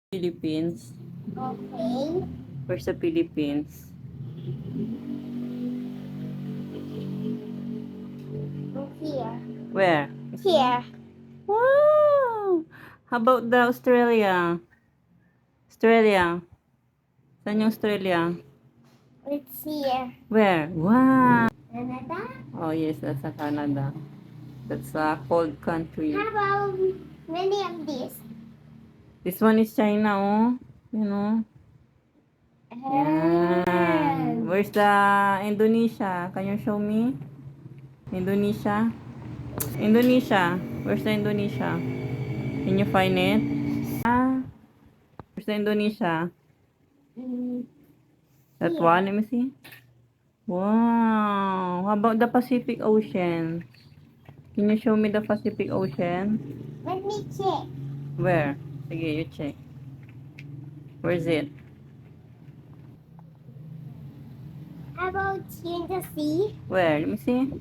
Philippines. Okay. Where's the Philippines? Here. Where? Here. Wow! How about the Australia? Australia. Saan yung Australia? It's here. Where? Wow! Canada? Oh yes, that's a Canada. That's a cold country. How about many of these? This one is China, oh. You know? Yan. Where's the Indonesia? Can you show me? Indonesia? Indonesia. Where's the Indonesia? Can you find it? Ah, where's the Indonesia? That Here. one, let me see. Wow. How about the Pacific Ocean? Can you show me the Pacific Ocean? Let me check. Where? Sige, you check. Where is it? How about here in the sea? Where? Let me see.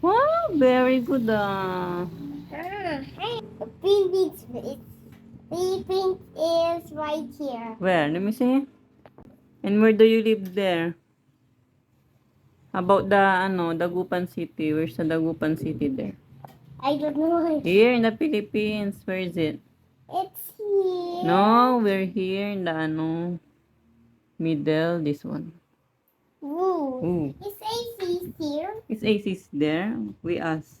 Wow, very good. Hey, Philippines is right here. Where? Let me see. And where do you live there? How about the Dagupan City? Where's the Dagupan City there? I don't know. Here in the Philippines. Where is it? It's here. No, we're here in the middle. This one. Ooh. Ooh. It's AC here. Is AC's there? We ask.